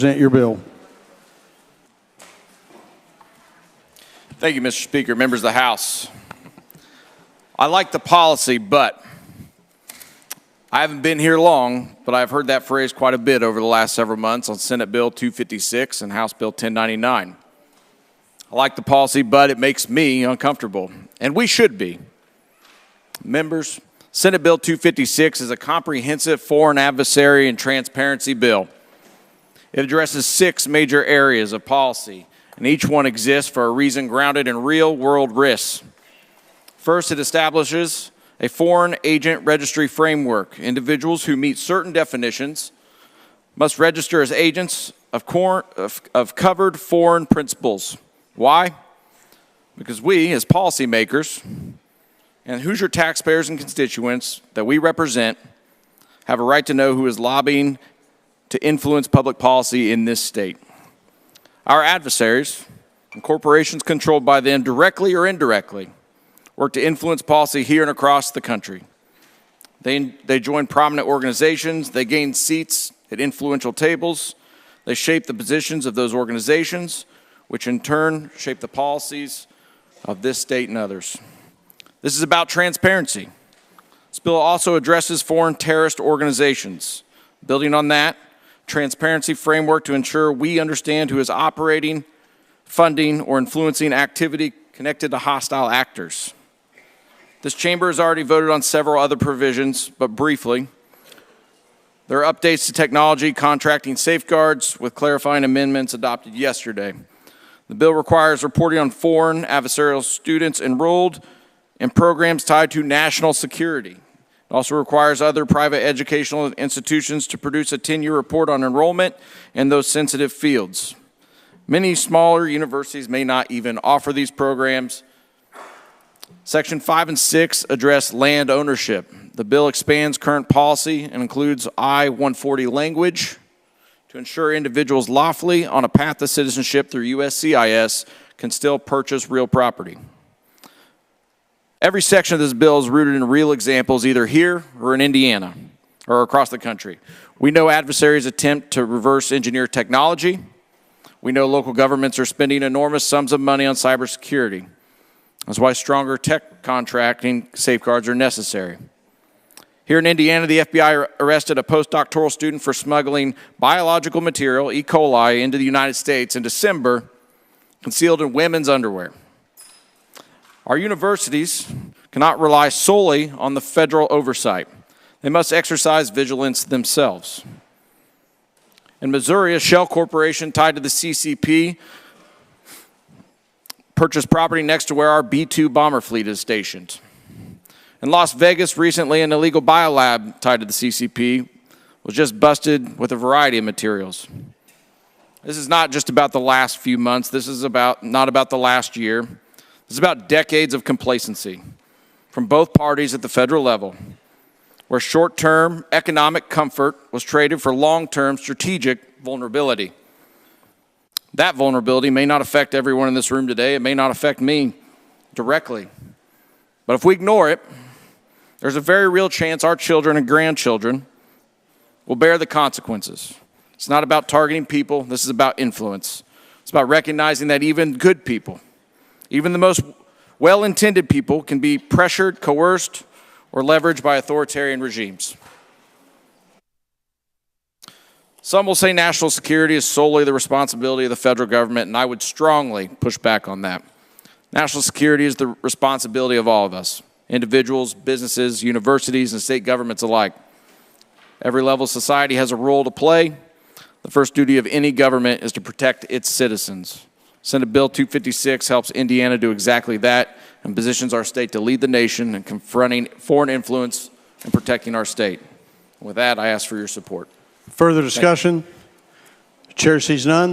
Present your bill. Thank you, Mr. Speaker. Members of the House. I like the policy, but I haven't been here long, but I've heard that phrase quite a bit over the last several months on Senate Bill 256 and House Bill 1099. I like the policy, but it makes me uncomfortable, and we should be. Members, Senate Bill 256 is a comprehensive foreign adversary and transparency bill. It addresses 6 major areas of policy, and each one exists for a reason grounded in real-world risks. First, it establishes a foreign agent registry framework. Individuals who meet certain definitions must register as agents of covered foreign principals. Why? Because we, as policymakers, and Hoosier taxpayers and constituents that we represent, have a right to know who is lobbying to influence public policy in this state. Our adversaries, and corporations controlled by them directly or indirectly, work to influence policy here and across the country. They join prominent organizations, they gain seats at influential tables, they shape the positions of those organizations, which in turn shape the policies of this state and others. This is about transparency. This bill also addresses foreign terrorist organizations. Building on that, transparency framework to ensure we understand who is operating, funding, or influencing activity connected to hostile actors. This chamber has already voted on several other provisions, but briefly, there are updates to technology contracting safeguards with clarifying amendments adopted yesterday. The bill requires reporting on foreign adversarial students enrolled in programs tied to national security. It also requires other private educational institutions to produce a 10-year report on enrollment in those sensitive fields. Many smaller universities may not even offer these programs. Section 5 and 6 address land ownership. The bill expands current policy and includes I-140 language to ensure individuals lawfully on a path to citizenship through USCIS can still purchase real property. Every section of this bill is rooted in real examples either here or in Indiana or across the country. We know adversaries attempt to reverse engineer technology. We know local governments are spending enormous sums of money on cybersecurity. That's why stronger tech contracting safeguards are necessary. Here in Indiana, the FBI arrested a postdoctoral student for smuggling biological material, E. coli, into the United States in December, concealed in women's underwear. Our universities cannot rely solely on the federal oversight. They must exercise vigilance themselves. In Missouri, a shell corporation tied to the CCP purchased property next to where our B-2 bomber fleet is stationed. In Las Vegas, recently, an illegal biolab tied to the CCP was just busted with a variety of materials. This is not just about the last few months. This is not about the last year. This is about decades of complacency from both parties at the federal level, where short-term economic comfort was traded for long-term strategic vulnerability. That vulnerability may not affect everyone in this room today. It may not affect me directly. But if we ignore it, there's a very real chance our children and grandchildren will bear the consequences. It's not about targeting people. This is about influence. It's about recognizing that even good people, even the most well-intended people, can be pressured, coerced, or leveraged by authoritarian regimes. Some will say national security is solely the responsibility of the federal government, and I would strongly push back on that. National security is the responsibility of all of us, individuals, businesses, universities, and state governments alike. Every level of society has a role to play. The first duty of any government is to protect its citizens. Senate Bill 256 helps Indiana do exactly that and positions our state to lead the nation in confronting foreign influence and protecting our state. With that, I ask for your support. Further discussion? Chair sees none.